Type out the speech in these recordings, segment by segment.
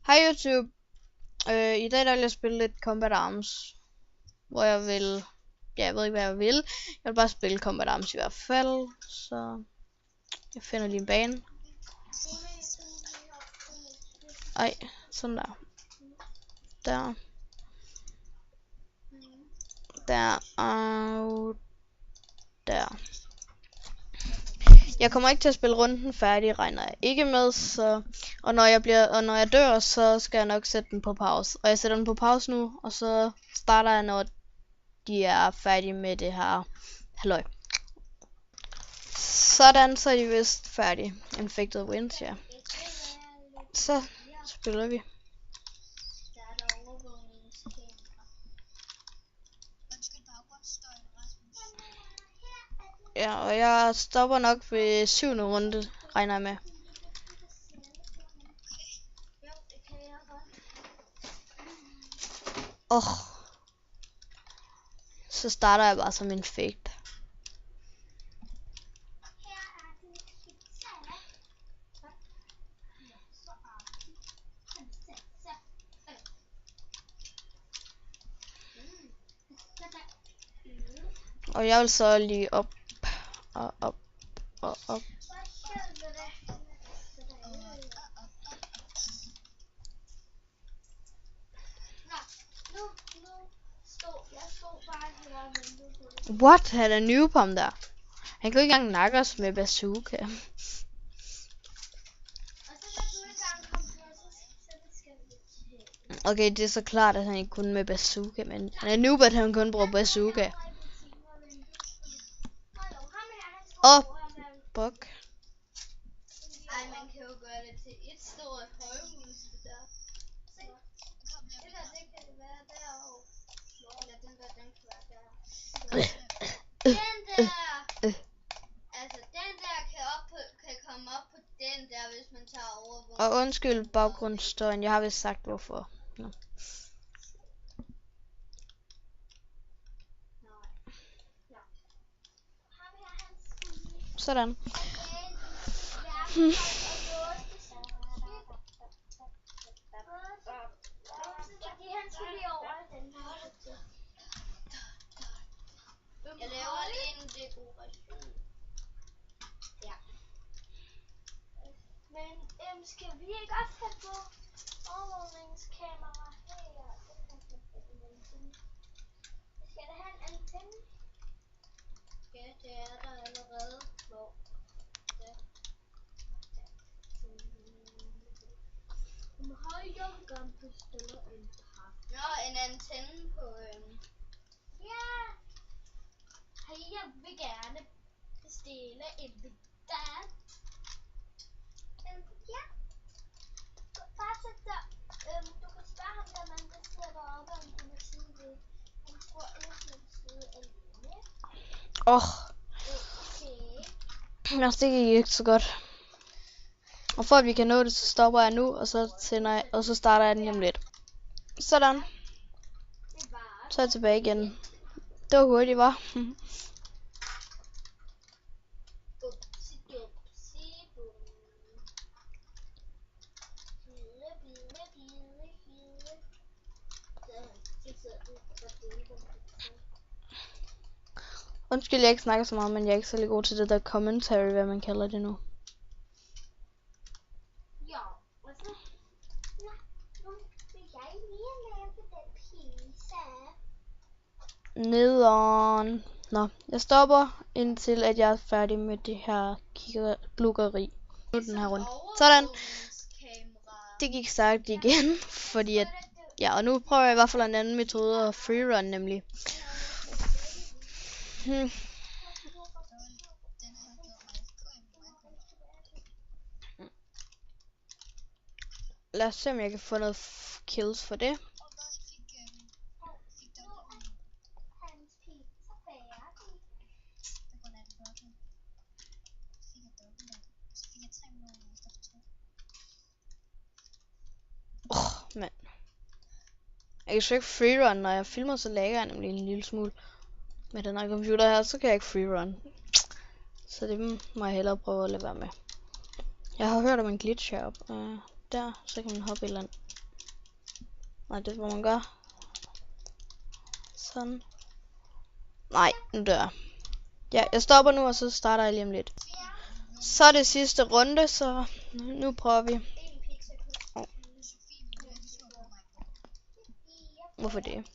Hej YouTube. I dag vil jeg spille lidt Combat Arms. Hvor jeg vil... Ja, jeg ved ikke hvad jeg vil. Jeg vil bare spille Combat Arms i hvert fald. Så... Jeg finder lige en bane. Ej, sådan der. Der. Der. Og... Der. Jeg kommer ikke til at spille runden færdig, regner jeg ikke med, så... Og når jeg dør, så skal jeg nok sætte den på pause. Og jeg sætter den på pause nu, og så starter jeg, når de er færdige med det her halløj. Sådan, så er de vist færdige. Infected wins, ja. Så spiller vi. Ja, og jeg stopper nok ved 7. runde, regner jeg med. Så starter jeg bare som en fake. Og jeg vil så lige op og op og op. What? Han er noob ham der. Han kunne ikke engang nakke os med bazooka. Okay, det er så klart, at han ikke kunne med bazooka, men han er noob, at han kun bruger bazooka. Buk. Ej, man kan jo gøre det til et stort højhus, det der. Se, det der, det kan være derovre. Eller den der, den kan være der. Den der! Altså, den der kan komme op på den der, hvis man tager overvågning. Og undskyld baggrundsstøjen, jeg har vist sagt hvorfor. No. Sådan. Jeg laver lige en dekoration. Ja. Men skal vi ikke også have på overvågningskamera her? Skal der have en antenne? Ja, det er der allerede. Hvor? Ja. Har jeg gerne bestiller en pakke? Nå, en antenne på Ja. Jeg vil gerne bestille en bidat. Ja. Bare sæt der. Du kan spørge ham der, men det sidder deroppe, om han kan sige det. Han tror ikke, han sidder alene. Okay. Altså, det gik ikke så godt. Og for at vi kan nå det, så stopper jeg nu, og så tænder jeg, og så starter jeg den lige om lidt. Sådan. Så er jeg tilbage igen. Det var hurtigt, var. Undskyld, jeg ikke snakker så meget, men jeg er ikke særlig god til det der commentary, hvad man kalder det nu. Ja, og så... Nu vil jeg lige lave den pizza. Nederen. Nå, jeg stopper indtil at jeg er færdig med det her glukkeri. Nu den her rundt. Sådan. Det gik stærkt igen, fordi at... Ja, og nu prøver jeg i hvert fald en anden metode at freerun nemlig. Lad os se om jeg kan få noget kills for det. Mand. Jeg kan sgu ikke freerun, når jeg filmer, så lagger jeg nemlig en lille smule. Med den her computer her, så kan jeg ikke freerun. Så det må jeg hellere prøve at lade være med. Jeg har hørt om en glitch heroppe. der, så kan man hoppe et eller andet. Nej, det er hvor man gør. Sådan. Nej, nu dør jeg. Ja, jeg stopper nu, og så starter jeg lige om lidt. Så er det sidste runde, så nu prøver vi. Hvorfor det?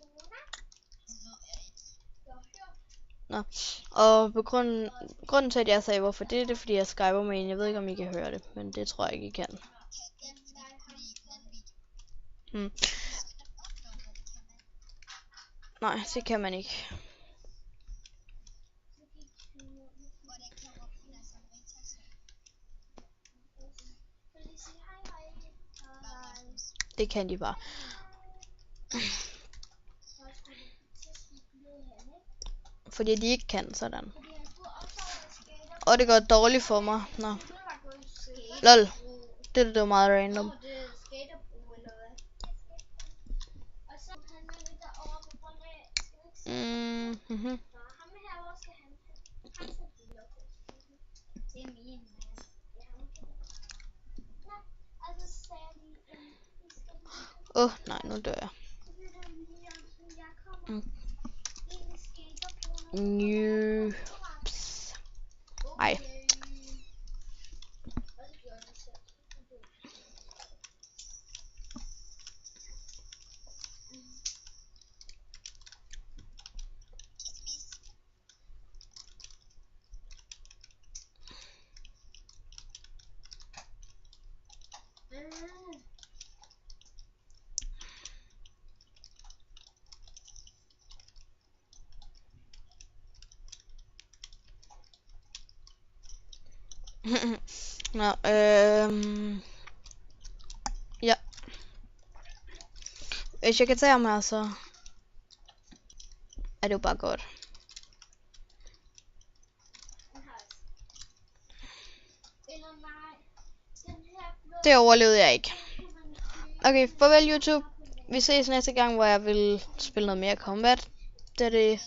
Nå, og på grunden til, at jeg sagde, hvorfor det er fordi jeg skyper med en. Jeg ved ikke, om I kan høre det, men det tror jeg ikke, I kan. Nej, det kan man ikke. Det kan de bare. Fordi de ikke kan sådan. Og det går dårligt for mig. Nå. Lol. Det var meget random. Nej, nu dør jeg. Ej. Nå, ja. Hvis jeg kan tage ham her, så er det jo bare godt. Det overlevede jeg ikke. Okay, farvel YouTube. Vi ses næste gang, hvor jeg vil spille noget mere Combat. Det er det.